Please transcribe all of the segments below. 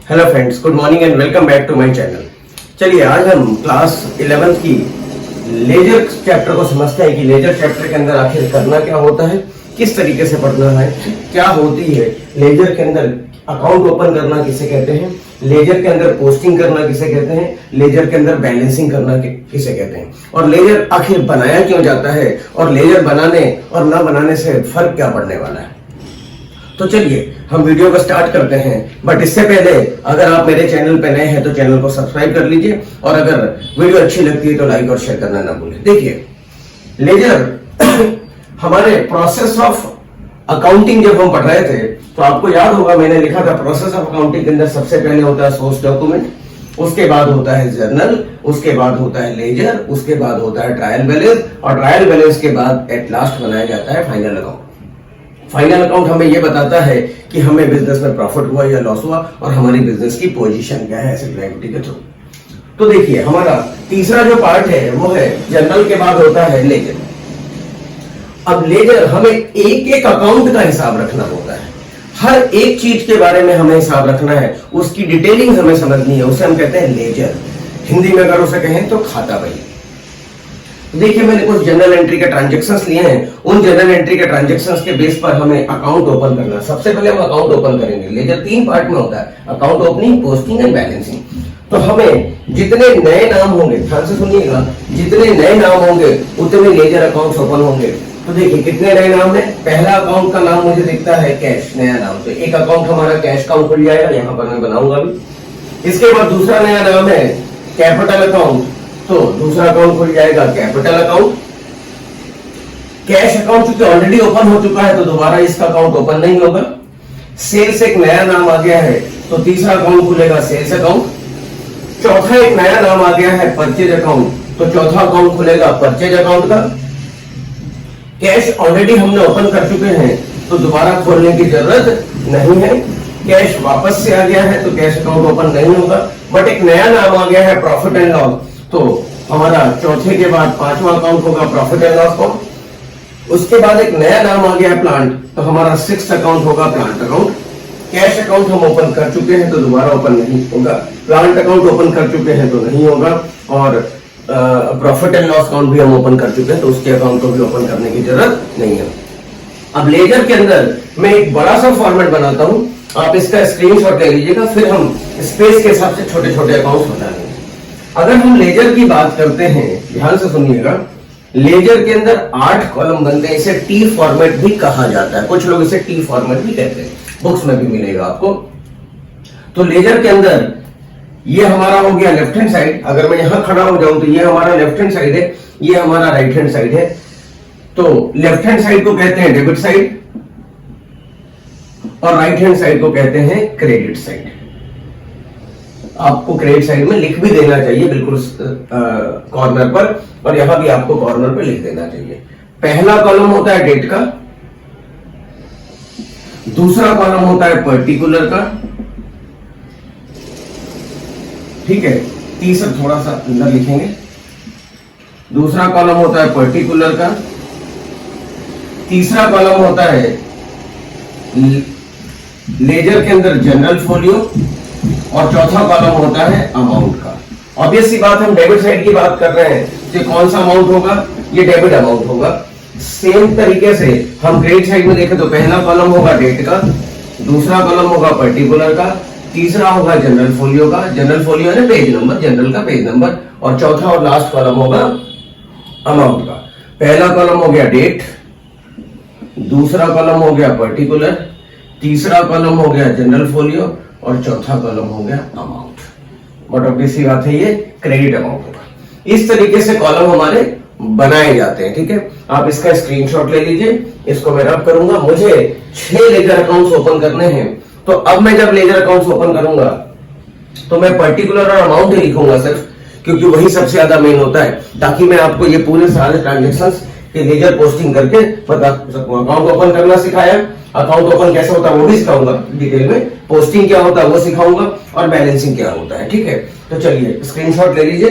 Hello friends, good morning and welcome back to my channel. चलिए आज हम class 11th की लेजर चैप्टर को समझते हैं कि लेजर चैप्टर के अंदर आखिर करना क्या होता है, किस तरीके से पढ़ना है, क्या होती है लेजर के अंदर अकाउंट ओपन करना किसे कहते हैं, लेजर के अंदर पोस्टिंग करना किसे कहते हैं, लेजर के अंदर बैलेंसिंग करना किसे कहते हैं, और लेजर आखिर बनाया क्यों जाता है, और लेजर बनाने और ना बनाने से फर्क क्या पड़ने वाला है। तो चलिए हम वीडियो को स्टार्ट करते हैं। बट इससे पहले अगर आप मेरे चैनल पे नए हैं तो चैनल को सब्सक्राइब कर लीजिए, और अगर वीडियो अच्छी लगती है तो लाइक और शेयर करना ना भूलें। देखिए लेजर हमारे प्रोसेस ऑफ अकाउंटिंग जब हम पढ़ रहे थे तो आपको याद होगा मैंने लिखा था प्रोसेस ऑफ अकाउंटिंग के अंदर सबसे पहले होता है सोर्स डॉक्यूमेंट, उसके बाद होता है जर्नल, उसके बाद होता है लेजर, उसके बाद होता है ट्रायल बैलेंस, और ट्रायल बैलेंस के बाद एट लास्ट बनाया जाता है फाइनल अकाउंट। फाइनल अकाउंट हमें यह बताता है कि हमें बिजनेस में प्रॉफिट हुआ या लॉस हुआ और हमारी बिजनेस की पोजीशन क्या है एसेट लायबिलिटी के थ्रू। तो देखिए हमारा तीसरा जो पार्ट है वो है जर्नल, के बाद होता है लेजर। अब लेजर हमें एक एक अकाउंट का हिसाब रखना होता है, हर एक चीज के बारे में हमें हिसाब रखना है, उसकी डिटेलिंग हमें समझनी है, उसे हम कहते हैं लेजर। हिंदी में अगर उसे कहें तो खाता बही। देखिए मैंने कुछ जनरल एंट्री के ट्रांजैक्शंस लिए हैं, उन जनरल एंट्री के ट्रांजैक्शंस के बेस पर हमें अकाउंट ओपन करना है। सबसे पहले हम अकाउंट ओपन करेंगे। लेजर 3 पार्ट में होता है, account opening, posting and balancing. तो हमें जितने नए नाम होंगे, ध्यान से सुनिएगा, जितने नए नाम होंगे उतने लेजर अकाउंट्स ओपन होंगे। तो देखिए कितने नए नाम है। पहला अकाउंट का नाम मुझे दिखता है कैश, नया नाम, तो एक अकाउंट हमारा कैश अकाउंट खुल जाएगा, यहाँ पर मैं बनाऊंगा भी। इसके बाद दूसरा नया नाम है कैपिटल अकाउंट, तो दूसरा अकाउंट खुल जाएगा कैपिटल अकाउंट। कैश अकाउंट चूंकि ऑलरेडी ओपन हो चुका है तो दोबारा इसका अकाउंट ओपन नहीं होगा। सेल्स एक नया नाम आ गया है तो तीसरा अकाउंट खुलेगा सेल्स अकाउंट। चौथा एक नया नाम आ गया है परचेज अकाउंट, तो चौथा अकाउंट खुलेगा परचेज अकाउंट का। कैश ऑलरेडी हमने ओपन कर चुके हैं तो दोबारा खोलने की जरूरत नहीं है। कैश वापस से आ गया है तो कैश अकाउंट ओपन नहीं होगा। बट एक नया नाम आ गया है प्रॉफिट एंड लॉस, तो हमारा चौथे के बाद पांचवा अकाउंट होगा प्रॉफिट एंड लॉस अकाउंट। उसके बाद एक नया नाम आ गया है प्लांट, तो हमारा 6th अकाउंट होगा प्लांट अकाउंट। कैश अकाउंट हम ओपन कर चुके हैं तो दोबारा ओपन नहीं होगा। प्लांट अकाउंट ओपन कर चुके हैं तो नहीं होगा, और प्रॉफिट एंड लॉस अकाउंट भी हम ओपन कर चुके हैं तो उसके अकाउंट को भी ओपन करने की जरूरत नहीं है। अब लेजर के अंदर मैं एक बड़ा सा फॉर्मेट बनाता हूं, आप इसका स्क्रीनशॉट ले लीजिएगा, फिर हम स्पेस के हिसाब से छोटे छोटे अकाउंट बना लेंगे। अगर हम लेजर की बात करते हैं, ध्यान से सुनिएगा, लेजर के अंदर 8 कॉलम बनते हैं। इसे टी फॉर्मेट भी कहा जाता है, कुछ लोग इसे टी फॉर्मेट भी कहते हैं, बुक्स में भी मिलेगा आपको। तो लेजर के अंदर ये हमारा हो गया लेफ्ट हैंड साइड। अगर मैं यहां खड़ा हो जाऊं तो ये हमारा लेफ्ट हैंड साइड है, ये हमारा राइट हैंड साइड है। तो लेफ्ट हैंड साइड को कहते हैं डेबिट साइड और राइट हैंड साइड को कहते हैं क्रेडिट साइड। आपको क्रेडिट साइड में लिख भी देना चाहिए बिल्कुल कॉर्नर पर, और यहां भी आपको कॉर्नर पर लिख देना चाहिए। पहला कॉलम होता है डेट का, दूसरा कॉलम होता है पर्टिकुलर का, ठीक है, तीसरा थोड़ा सा अंदर लिखेंगे, दूसरा कॉलम होता है पर्टिकुलर का, तीसरा कॉलम होता है लेजर के अंदर जनरल फोलियो, और चौथा कॉलम होता है अमाउंट का। ऑब्वियस सी बात, हम डेबिट साइड की बात कर रहे हैं तो कौन सा अमाउंट होगा, ये डेबिट अमाउंट होगा। सेम तरीके से हम क्रेडिट साइड में देखें तो पहला कॉलम होगा डेट का, दूसरा कॉलम होगा पर्टिकुलर का, तीसरा होगा जनरल फोलियो का, जनरल फोलियो है पेज नंबर, जनरल का पेज नंबर, और चौथा और लास्ट कॉलम होगा अमाउंट का। पहला कॉलम हो गया डेट, दूसरा कॉलम हो गया पर्टिकुलर, तीसरा कॉलम हो गया जनरल फोलियो, और चौथा कॉलम हो गया अमाउंट। बट ऑब्वियस सी बात है ये क्रेडिट अमाउंट होगा। इस तरीके से कॉलम हमारे बनाए जाते हैं, ठीक है। आप इसका स्क्रीनशॉट ले लीजिए, इसको मैं रब करूंगा। मुझे 6 लेजर अकाउंट्स ओपन करने हैं, तो अब मैं जब लेजर अकाउंट्स ओपन करूंगा तो मैं पर्टिकुलर और अमाउंट ही लिखूंगा सिर्फ, क्योंकि वही सबसे ज्यादा मेन होता है, ताकि मैं आपको ये पूरे सारे ट्रांजेक्शंस के लेजर पोस्टिंग करके बता सकूं। अकाउंट ओपन करना सिखाया, अकाउंट ओपन कैसे होता है वो भी सिखाऊंगा डिटेल में, पोस्टिंग क्या होता है वो सिखाऊंगा, और बैलेंसिंग क्या होता है, ठीक है। तो चलिए स्क्रीनशॉट ले लीजिए।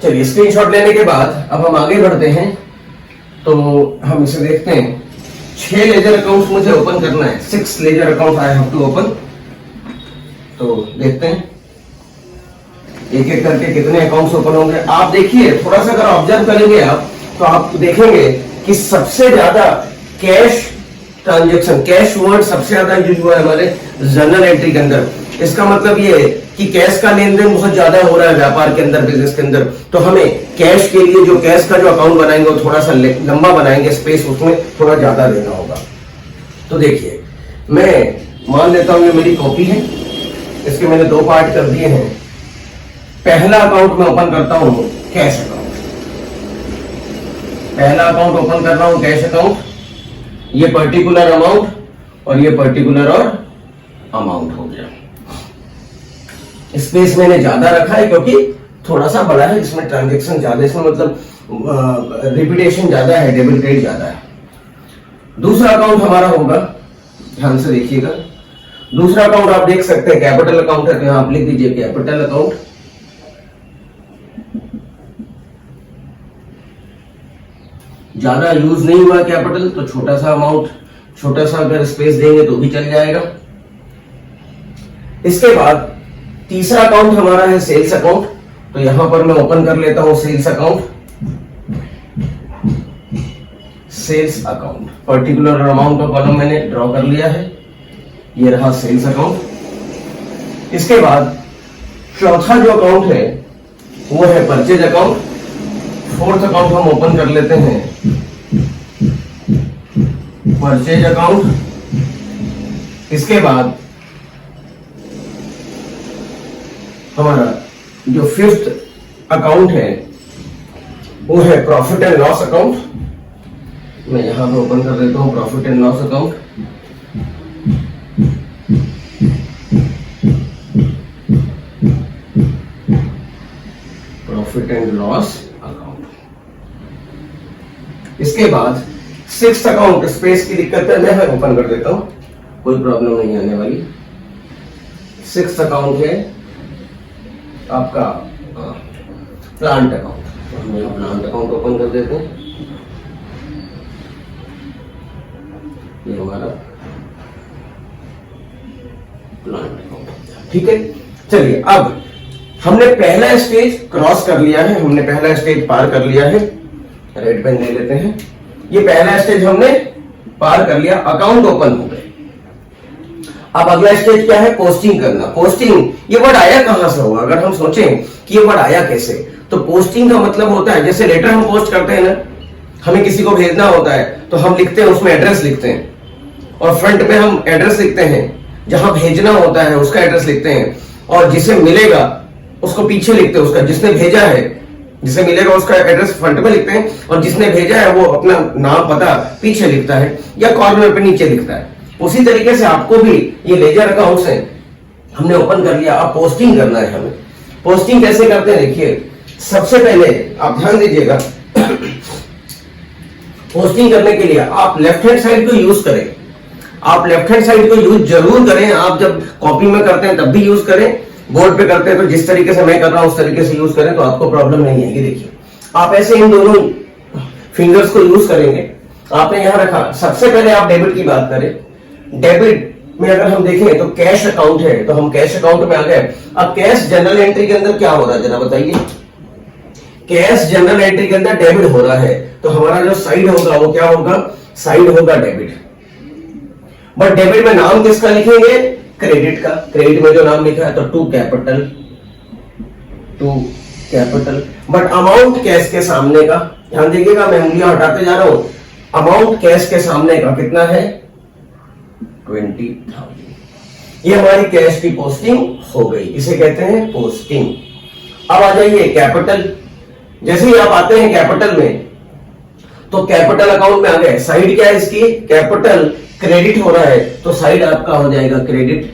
चलिए स्क्रीनशॉट लेने के बाद अब हम आगे बढ़ते हैं, तो हम इसे देखते हैं। 6 लेजर अकाउंट्स मुझे ओपन करना है, 6 ledger account I have to open. तो देखते हैं एक एक करके कितने अकाउंट्स ओपन होंगे। आप देखिए, थोड़ा सा अगर ऑब्जर्व करेंगे आप तो आप देखेंगे कि सबसे ज्यादा कैश ट्रांजेक्शन, कैश वर्ड सबसे ज्यादा यूज हुआ है हमारे जर्नल एंट्री के अंदर। इसका मतलब ये है कि कैश का लेन देन बहुत ज्यादा हो रहा है व्यापार के अंदर, बिजनेस के अंदर, तो हमें कैश के लिए जो कैश का जो अकाउंट बनाएंगे वो थोड़ा सा लंबा बनाएंगे, स्पेस उसमें थोड़ा ज्यादा देना होगा। तो देखिए, मैं मान लेता हूं ये मेरी कॉपी है, इसके मैंने दो पार्ट कर दिए हैं। पहला अकाउंट मैं ओपन करता हूं कैश अकाउंट, पहला अकाउंट ओपन कर रहा हूं कैश अकाउंट, ये पर्टिकुलर अमाउंट और ये पर्टिकुलर और अमाउंट हो गया। स्पेस मैंने ज्यादा रखा है क्योंकि थोड़ा सा बड़ा है, इसमें ट्रांजेक्शन ज्यादा, इसमें मतलब रिपीटेशन ज्यादा है, डेबिट क्रेडिट ज्यादा है। दूसरा अकाउंट हमारा होगा, ध्यान से देखिएगा, दूसरा अकाउंट आप देख सकते हैं कैपिटल अकाउंट है, तो यहां आप लिख दीजिए कैपिटल अकाउंट। ज्यादा यूज नहीं हुआ कैपिटल, तो छोटा सा अमाउंट, छोटा सा अगर स्पेस देंगे तो भी चल जाएगा। इसके बाद तीसरा अकाउंट हमारा है सेल्स अकाउंट, तो यहां पर मैं ओपन कर लेता हूं sales account, sales account, particular amount का कॉलम मैंने ड्रॉ कर लिया है, ये रहा सेल्स अकाउंट। इसके बाद चौथा जो अकाउंट है वो है परचेज अकाउंट। फोर्थ अकाउंट हम ओपन कर लेते हैं परचेज अकाउंट। इसके बाद हमारा जो फिफ्थ अकाउंट है वो है प्रॉफिट एंड लॉस अकाउंट। मैं यहां पे ओपन कर देता हूं profit and loss account. Profit and loss account. इसके बाद सिक्स्थ अकाउंट, स्पेस की दिक्कत है, मैं ओपन कर देता हूं, कोई प्रॉब्लम नहीं आने वाली। सिक्स्थ अकाउंट है आपका प्लांट अकाउंट, तो हम यहाँ प्लांट अकाउंट ओपन कर देते हैं। ये हमारा प्लांट अकाउंट, ठीक है। चलिए, अब हमने पहला स्टेज क्रॉस कर लिया है, हमने पहला स्टेज पार कर लिया है। रेड पेन ले लेते हैं। ये पहला स्टेज हमने पार कर लिया, अकाउंट ओपन हो गए। अब अगला स्टेज क्या है? पोस्टिंग करना। पोस्टिंग, ये वर्ड आया कहां से होगा? अगर हम सोचें कि ये वर्ड आया कैसे, तो पोस्टिंग का मतलब होता है, जैसे लेटर हम पोस्ट करते हैं ना, हमें किसी को भेजना होता है तो हम लिखते हैं, उसमें एड्रेस लिखते हैं और फ्रंट में हम एड्रेस लिखते हैं, जहां भेजना होता है उसका एड्रेस लिखते हैं, और जिसे मिलेगा उसको पीछे लिखते हैं, उसका जिसने भेजा है, जिसे मिलेगा उसका एड्रेस फ्रंट में लिखते हैं, और जिसने भेजा है वो अपना नाम पता पीछे लिखता है या कॉर्नर पे नीचे लिखता है। उसी तरीके से आपको भी ये लेजर अकाउंट्स है, हमने ओपन कर लिया, अब पोस्टिंग करना है हमें। पोस्टिंग कैसे करते हैं? देखिए, सबसे पहले आप ध्यान दीजिएगा, पोस्टिंग करने के लिए आप लेफ्ट हैंड साइड को यूज करें। आप लेफ्ट हैंड साइड को यूज जरूर करें। आप जब कॉपी में करते हैं तब भी यूज करें, बोर्ड पे करते हैं तो जिस तरीके से मैं कर रहा हूं उस तरीके से यूज करें, तो आपको प्रॉब्लम नहीं आएगी। देखिए, आप ऐसे इन दोनों फिंगर्स को यूज करेंगे। आपने यहां रखा, सबसे पहले आप डेबिट की बात करें। डेबिट में अगर हम देखें तो कैश अकाउंट है, तो हम कैश अकाउंट में आ गए। अब कैश जनरल एंट्री के अंदर क्या हो रहा है जरा बताइए? कैश जनरल एंट्री के अंदर डेबिट हो रहा है, तो हमारा जो साइड होगा वो क्या होगा? साइड होगा डेबिट। बट डेबिट में नाम किसका लिखेंगे? क्रेडिट का। क्रेडिट में जो नाम लिखा है तो to capital, to capital. But amount cash के सामने का, ध्यान देखिएगा, मैं उंगलियां हटाते जा रहा हूं। अमाउंट कैश के सामने का कितना है? 20,000। ये हमारी कैश की पोस्टिंग हो गई, इसे कहते हैं पोस्टिंग। अब आ जाइए कैपिटल। जैसे ही आप आते हैं कैपिटल में, तो कैपिटल अकाउंट में आ गए। साइड क्या है इसकी? कैपिटल। क्रेडिट हो रहा है तो साइड आपका हो जाएगा क्रेडिट।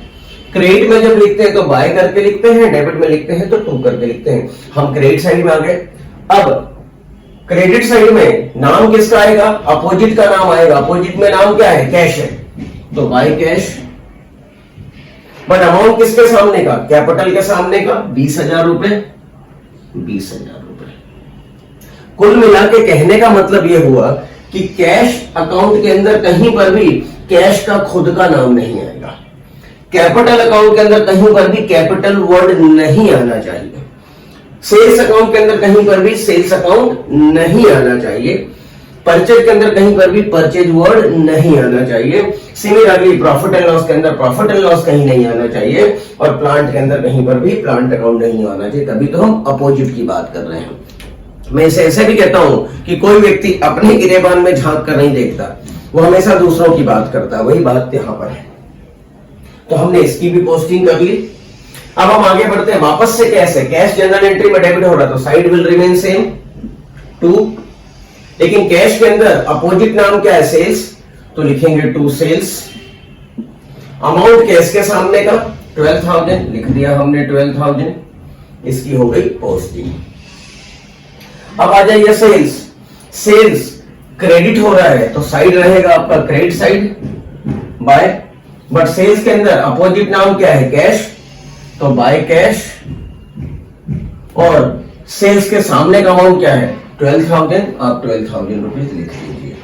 क्रेडिट में जब लिखते हैं तो बाय करके लिखते हैं, डेबिट में लिखते हैं तो टू करके लिखते हैं। हम क्रेडिट साइड में आ गए। अब क्रेडिट साइड में नाम किसका आएगा? अपोजिट का नाम आएगा। अपोजिट में नाम क्या है? कैश है, तो बाय कैश। बट अमाउंट किसके सामने का? कैपिटल के सामने का। 20,000 रुपए, 20,000 रुपए। कुल मिला के कहने का मतलब यह हुआ कि कैश अकाउंट के अंदर कहीं पर भी कैश का खुद का नाम नहीं आएगा। कैपिटल अकाउंट के अंदर कहीं पर भी कैपिटल वर्ड नहीं आना चाहिए। सेल्स अकाउंट के अंदर कहीं पर भी सेल्स अकाउंट नहीं आना चाहिए। परचेज के अंदर कहीं पर भी परचेज वर्ड नहीं आना चाहिए। सिमिलरली प्रॉफिट एंड लॉस के अंदर प्रॉफिट एंड लॉस कहीं नहीं आना चाहिए, और प्लांट के अंदर कहीं पर भी प्लांट अकाउंट नहीं आना चाहिए। तभी तो हम अपोजिट की बात कर रहे हैं। मैं इसे ऐसे भी कहता हूं कि कोई व्यक्ति अपने गिरेबान में झांक कर नहीं देखता, वो हमेशा दूसरों की बात करता है। वही बात यहां पर है। तो हमने इसकी भी पोस्टिंग कर ली। अब हम आगे बढ़ते हैं। वापस से कैसे कैश जनरल एंट्री में डेबिट हो रहा तो साइड विल रिमेन सेम 2, लेकिन कैश के अंदर अपोजिट नाम क्या है? सेल्स, तो लिखेंगे 2 सेल्स। अमाउंट कैश के सामने का 12,000 लिख दिया हमने 12,000, इसकी हो गई पोस्टिंग। अब आ जाइए सेल्स। सेल्स क्रेडिट हो रहा है तो साइड रहेगा आपका credit side by, but sales के अंदर अपोजिट नाम क्या है? कैश, तो बाय कैश। और सेल्स के सामने का अमाउंट क्या है? 12,000, आप 12,000 रुपीज लिख लीजिए।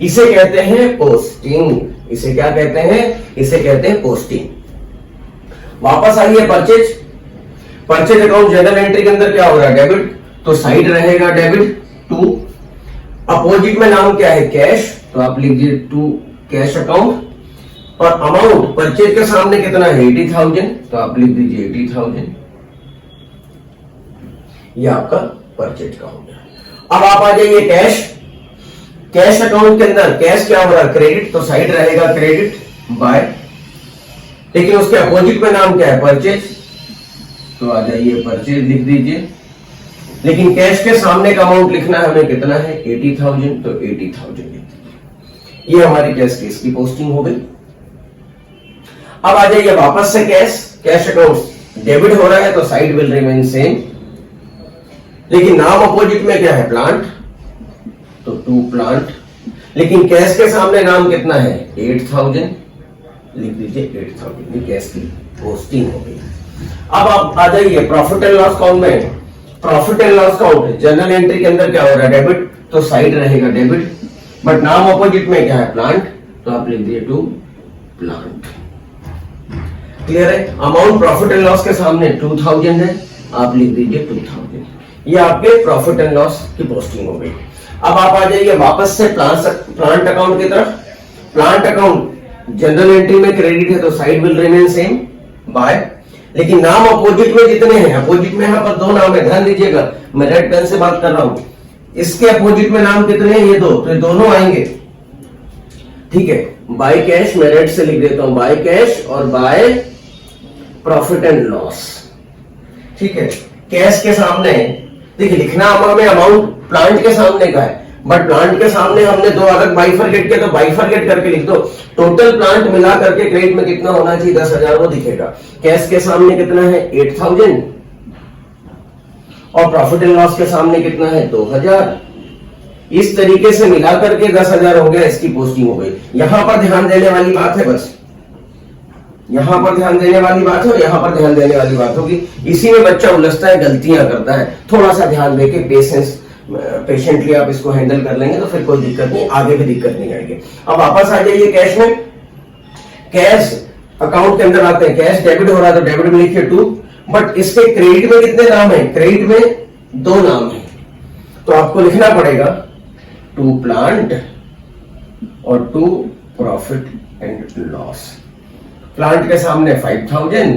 इसे कहते हैं पोस्टिंग। इसे क्या कहते हैं? इसे कहते हैं पोस्टिंग। वापस आइए purchase. Purchase account general entry के अंदर क्या हो रहा है? डेबिट, तो साइड रहेगा डेबिट 2। अपोजिट में नाम क्या है? कैश, तो आप लीजिए 2 कैश अकाउंट। और अमाउंट परचेज के सामने कितना है? 80,000, तो आप लिख दीजिए 80,000। ये आपका परचेज का हो गया। अब आप आ जाइए कैश। कैश अकाउंट के अंदर कैश क्या हो रहा है? क्रेडिट, तो साइड रहेगा क्रेडिट बाय, लेकिन उसके अपोजिट में नाम क्या है? परचेज, तो आ जाइए परचेज लिख दीजिए। लेकिन कैश के सामने का अमाउंट लिखना है हमें, कितना है? 80,000, तो 80,000 लिख दीजिए। ये हमारी कैश केस की पोस्टिंग हो गई। अब आ जाइए वापस से कैश। कैश अकाउंट डेबिट हो रहा है तो साइड विल रिमेन सेम, लेकिन नाम अपोजिट में क्या है? प्लांट, तो 2 प्लांट। लेकिन कैश के सामने नाम कितना है? 8,000 लिख दीजिए 8,000। ये कैश की पोस्टिंग हो गई। अब आप आ जाइए प्रॉफिट एंड लॉस अकाउंट में। Profit and loss account general entry के अंदर क्या हो रहा है? डेबिट, तो साइड रहेगा डेबिट, बट नाम अपोजिट में क्या है? प्लांट, तो आप लिख दिए 2 प्लांट। क्लियर है? अमाउंट प्रॉफिट एंड लॉस के सामने 2,000 है, आप लिख दीजिए 2,000। ये आपके प्रॉफिट एंड लॉस की पोस्टिंग हो गई। अब आप आ जाइए वापस से प्लांट अकाउंट की तरफ। प्लांट अकाउंट जनरल एंट्री में क्रेडिट है तो side will remain same by, लेकिन नाम अपोजिट में जितने हैं, अपोजिट में यहां पर 2 नाम है, ध्यान दीजिएगा मैं रेड पेन से बात कर रहा हूं। इसके अपोजिट में नाम कितने हैं? ये 2, तो ये दोनों आएंगे। ठीक है, बाय कैश मैं रेड से लिख देता हूं, बाय कैश और बाय प्रॉफिट एंड लॉस। ठीक है, कैश के सामने देखिए लिखना हमें अमाउंट प्लांट के सामने का है, बट प्लांट के सामने हमने 2 अलग बाइफरकेट किया, तो बाइफरकेट करके लिख दो। टोटल प्लांट मिला करके क्रेडिट में कितना होना चाहिए? 10,000 वो दिखेगा। कैश के सामने कितना है? 8,000, और प्रॉफिट एंड लॉस के सामने कितना है? 2,000। इस तरीके से मिला करके 10,000 हो गया, इसकी पोस्टिंग हो गई। यहां पर ध्यान देने वाली बात है, बस यहां पर ध्यान देने वाली बात है और यहां पर ध्यान देने वाली बात होगी। इसी में बच्चा उलझता है, गलतियां करता है। थोड़ा सा ध्यान देके पेशेंटली आप इसको हैंडल कर लेंगे तो फिर कोई दिक्कत नहीं, आगे भी दिक्कत नहीं आएगी। अब वापस आ जाइए कैश में। कैश अकाउंट के अंदर आते हैं। कैश डेबिट हो रहा है तो डेबिट में लिखिए 2, बट इसके क्रेडिट में कितने नाम है? क्रेडिट में 2 नाम है, तो आपको लिखना पड़ेगा 2 प्लांट और 2 प्रॉफिट एंड लॉस। प्लांट के सामने 5,000,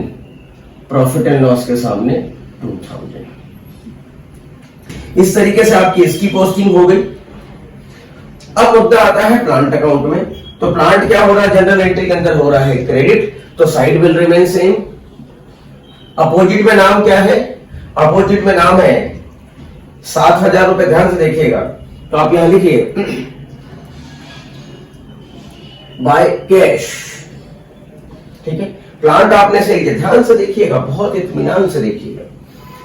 प्रॉफिट एंड लॉस के सामने 2,000। इस तरीके से आपकी इसकी पोस्टिंग हो गई। अब मुद्दा आता है प्लांट अकाउंट में। तो प्लांट क्या हो रहा है? जनरल एंट्री के अंदर हो रहा है क्रेडिट, तो side will remain same. Opposite में नाम क्या है? अपोजिट में नाम है 7,000 रुपए। ध्यान से देखिएगा, तो आप यहां लिखिए बाय कैश। ठीक है, प्लांट आपने सही किया, ध्यान से देखिएगा, बहुत इत्मीनान से देखिएगा।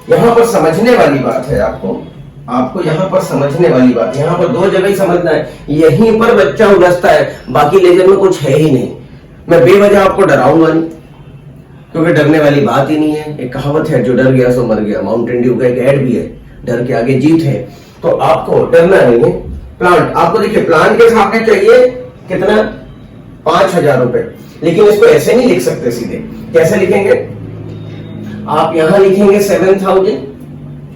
यहां पर समझने वाली बात है, आपको यहां पर समझने वाली बात, यहां पर 2 जगह ही समझना है। यहीं पर बच्चा उलझता है, बाकी लेजर में कुछ है ही नहीं। मैं बेवजह आपको डराऊंगा नहीं, क्योंकि डरने वाली बात ही नहीं है। एक कहावत है, जो डर गया सो मर गया। माउंटेन ड्यू का एक ऐड भी है, डर के आगे जीत है। तो आपको डरना नहीं है। प्लांट आपको देखिए, प्लांट के सामने चाहिए कितना? 5,000 रुपए। लेकिन इसको ऐसे नहीं लिख सकते सीधे। कैसे लिखेंगे? आप यहां लिखेंगे 7,000,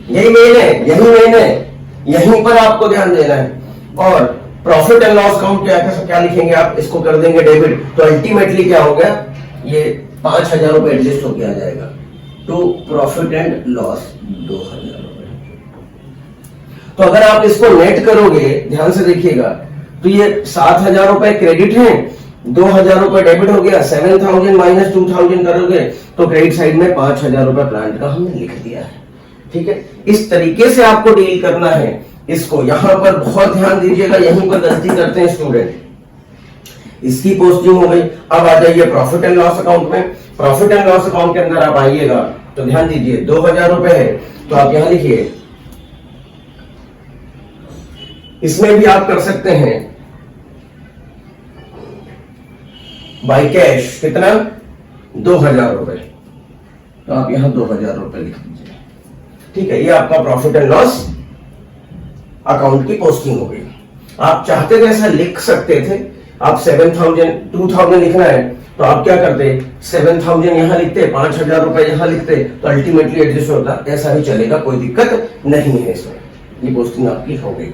यही मेन है, यही मेन है, यहीं पर आपको ध्यान देना है। और प्रॉफिट एंड लॉस अकाउंट क्या लिखेंगे आप? इसको कर देंगे डेबिट। तो अल्टीमेटली क्या हो गया? ये 5,000 रुपए एडजस्ट होकर आ जाएगा टू प्रॉफिट एंड लॉस 2,000 रुपए। तो अगर आप इसको नेट करोगे, ध्यान से देखिएगा, तो ये 7,000 रुपए क्रेडिट है, 2,000 रुपए डेबिट हो गया, 7,000 माइनस 2,000 करोगे तो क्रेडिट साइड में 5,000 रुपए प्लांट का हमने लिख दिया है। ठीक है, इस तरीके से आपको डील करना है इसको। यहां पर बहुत ध्यान दीजिएगा, यहीं पर गलती करते हैं स्टूडेंट। इसकी पोस्टिंग हो गई। अब आ जाइए प्रॉफिट एंड लॉस अकाउंट में। प्रॉफिट एंड लॉस अकाउंट के अंदर आप आइएगा तो ध्यान दीजिए 2,000 रुपए है, तो आप यहां लिखिए। इसमें भी आप कर सकते हैं बाय कैश, कितना? 2,000 रुपए। तो आप यहां 2,000 रुपए लिख दीजिए। ठीक है, ये आपका प्रॉफिट एंड लॉस अकाउंट की पोस्टिंग हो गई। आप चाहते थे ऐसा लिख सकते थे, आप 7,000 2,000 लिखना है तो आप क्या करते? 7,000 यहां लिखते, 5,000 रुपए यहां लिखते, तो अल्टीमेटली एडजस्ट होता। ऐसा ही चलेगा, कोई दिक्कत नहीं है इसमें। ये पोस्टिंग आपकी हो गई।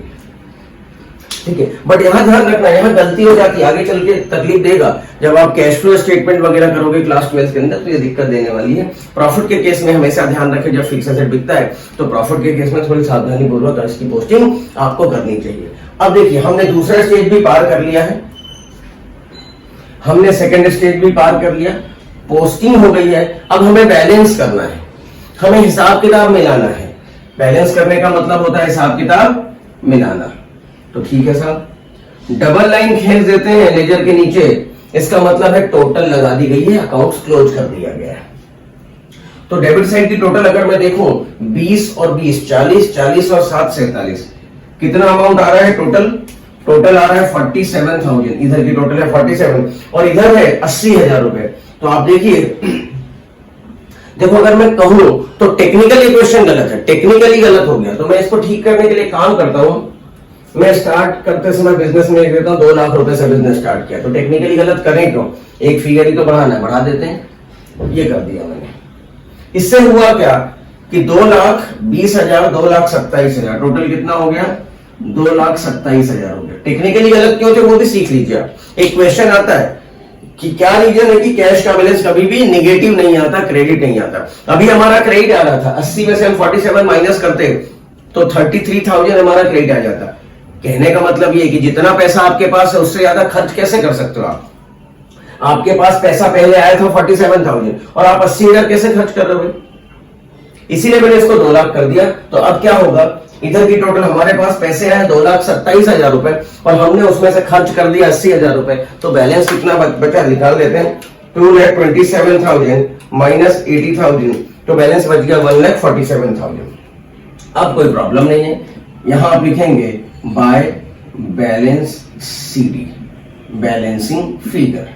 ठीक है, बट यहां ध्यान रखना, यहां गलती हो जाती है, आगे चल के तकलीफ देगा। जब आप कैश फ्लो स्टेटमेंट वगैरह करोगे क्लास 12 के अंदर तो ये दिक्कत देने वाली है। प्रॉफिट के केस में हमेशा ध्यान रखें, जब फिक्स एसेट बिकता है तो प्रॉफिट के केस में थोड़ी सावधानी पूर्वक इसकी पोस्टिंग आपको करनी चाहिए। अब देखिए, हमने दूसरा स्टेज भी पार कर लिया है, हमने सेकंड स्टेज भी पार कर लिया, पोस्टिंग हो गई है। अब हमें बैलेंस करना है, हमें हिसाब किताब मिलाना है। बैलेंस करने का मतलब होता है हिसाब किताब मिलाना। तो ठीक है साहब, डबल लाइन खींच देते हैं लेजर के नीचे, इसका मतलब है टोटल लगा दी गई है, अकाउंट्स क्लोज कर दिया गया है। तो डेबिट साइड की टोटल अगर मैं देखूं 20 और 20 40, 40 और 7 47, कितना अमाउंट आ रहा है टोटल? टोटल आ रहा है 47,000। इधर की टोटल है 47 और इधर है 80,000 रुपए। तो आप देखिए, देखो अगर मैं कहूं तो टेक्निकल इक्वेशन गलत है, टेक्निकली गलत हो गया, तो मैं इसको ठीक करने के लिए काम करता हूं। मैं स्टार्ट करते समय बिजनेस में लिख देता हूं 2 लाख रुपए से बिजनेस स्टार्ट किया, तो टेक्निकली गलत करें क्यों? एक फिगर ही तो बढ़ाना है, बढ़ा देते हैं। ये कर दिया मैंने। इससे हुआ क्या कि 2,20,000 2,27,000, टोटल कितना हो गया? 2,27,000 हो गया। टेक्निकली गलत क्यों थे वो भी सीख लीजिए। एक क्वेश्चन आता है कि क्या रीजन है कि कैश का बैलेंस कभी भी निगेटिव नहीं आता, क्रेडिट नहीं आता। अभी हमारा क्रेडिट आ रहा था, 80 में से हम 47 माइनस करते तो 33,000 हमारा क्रेडिट आ जाता। कहने का मतलब ये कि जितना पैसा आपके पास है उससे ज्यादा खर्च कैसे कर सकते हो आप? आपके पास पैसा पहले आया था 47,000 और आप 80,000 कैसे खर्च कर रहे हो? इसीलिए मैंने इसको 2 लाख कर दिया। तो अब क्या होगा? इधर की टोटल हमारे पास पैसे आए 2,27,000 रुपए और हमने उसमें से खर्च कर दिया 80,000 रुपए। तो बैलेंस कितना बचा निकाल लेते हैं। 2,27,000 माइनस 80,000, तो बैलेंस बच गया 1,47,000। अब कोई प्रॉब्लम नहीं है, यहां आप लिखेंगे by balance CD, balancing figure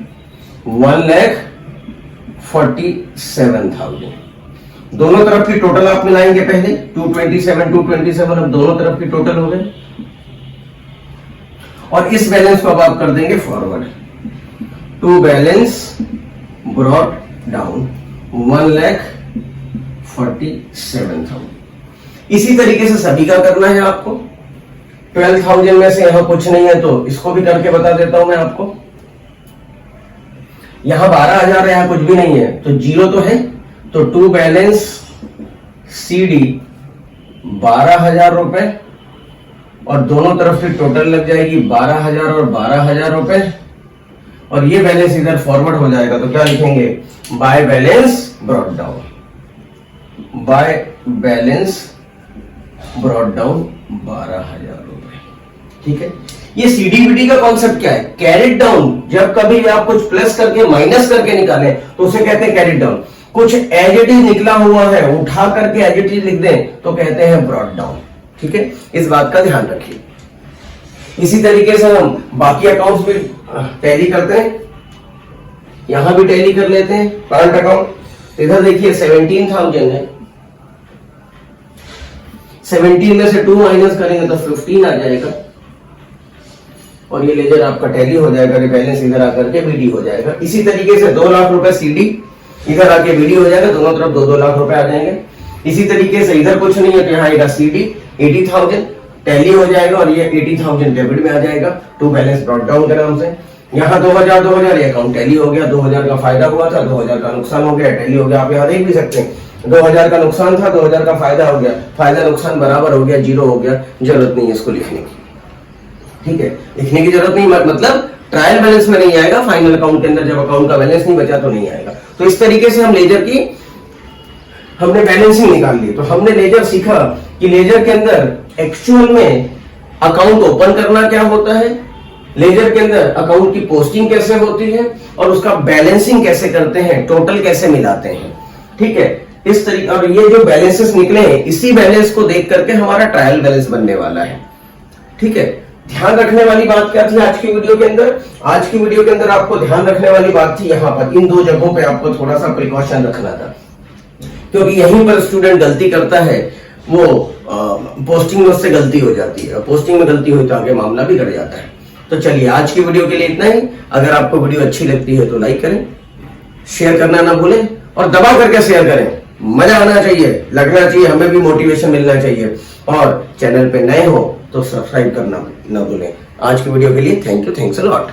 1,47,000। दोनों तरफ की टोटल आप मिलाएंगे पहले, 227 अब दोनों तरफ की टोटल हो गए और इस बैलेंस को अब आप कर देंगे forward to balance brought down 1,47,000। इसी तरीके से सभी का करना है आपको। 12,000 में से यहां कुछ नहीं है तो इसको भी करके बता देता हूं मैं आपको। यहां 12,000 है, यहां कुछ भी नहीं है तो जीरो तो है, तो टू बैलेंस CD 12,000 रुपए और दोनों तरफ से टोटल लग जाएगी 12,000 और 12,000 रुपए और ये बैलेंस इधर फॉरवर्ड हो जाएगा। तो क्या लिखेंगे? By balance brought down, by balance brought down 12,000 रुपए। ठीक है, ये CDBD का कॉन्सेप्ट क्या है? Carried down. जब कभी भी आप कुछ प्लस करके माइनस करके निकालें तो उसे कहते हैं कैरिड डाउन। कुछ एज इट इज निकला हुआ है उठा करके एज इट इज लिख दें तो कहते हैं ब्रॉट डाउन। ठीक है, इस बात का ध्यान रखिए। इसी तरीके से हम बाकी अकाउंट्स भी टैली करते हैं, यहां भी टैली कर लेते हैं। प्लांट अकाउंट इधर देखिए 17,000 है, 17 में से 2 माइनस करेंगे तो 15 आ जाएगा। और ये लेजर आपका टैली हो जाएगा, बैलेंस इधर आकर के बीडी हो जाएगा। इसी तरीके से 2 लाख रुपए सीडी, इधर आके बीडी हो जाएगा, दोनों तरफ 2-2 लाख रुपए आ जाएंगे। इसी तरीके से इधर कुछ नहीं है तो यहाँ आएगा सीडी 80,000 टैली हो जाएगा और ये 80,000 डेबिट में आ जाएगा, टू बैलेंस ब्रॉट डाउन के नाम से। यहाँ 2000 ये अकाउंट टैली हो गया, 2000 का फायदा हुआ था, 2000 का नुकसान हो गया, टैली हो गया। आप यहाँ देख भी सकते हैं 2000 का नुकसान था, 2000 का फायदा हो गया, फायदा नुकसान बराबर हो गया, जीरो हो गया। जरूरत नहीं है इसको लिखने की, ठीक है, लिखने की जरूरत नहीं, मतलब ट्रायल बैलेंस में नहीं आएगा, फाइनल अकाउंट के अंदर जब अकाउंट का बैलेंस नहीं बचा तो नहीं आएगा। तो इस तरीके से हम लेजर की हमने बैलेंसिंग निकाल ली। तो हमने लेजर सीखा कि लेजर के अंदर एक्चुअल में अकाउंट ओपन करना क्या होता है, लेजर के अंदर अकाउंट की पोस्टिंग कैसे होती है और उसका बैलेंसिंग कैसे करते हैं, टोटल कैसे मिलाते हैं, ठीक है। इस तरीके, और ये जो बैलेंसेस निकले हैं इसी बैलेंस को देख करके हमारा ट्रायल बैलेंस बनने वाला है, ठीक है। ध्यान रखने वाली बात क्या थी आज की वीडियो के अंदर? आज की वीडियो के अंदर आपको ध्यान रखने वाली बात थी यहाँ पर, इन 2 जगहों पे आपको थोड़ा सा प्रिकॉशन रखना था, क्योंकि यहीं पर स्टूडेंट गलती करता है, वो पोस्टिंग में उससे गलती हो जाती है, पोस्टिंग में गलती हुई तो आगे मामला भी कर जाता है। तो चलिए आज की वीडियो के लिए इतना ही। अगर आपको वीडियो अच्छी लगती है तो लाइक करें, शेयर करना ना भूलें और दबा करके शेयर करें। मजा आना चाहिए, लगना चाहिए, हमें भी मोटिवेशन मिलना चाहिए। और चैनल पे नए हो तो सब्सक्राइब करना ना भूलें। आज की वीडियो के लिए thank you, thanks a lot.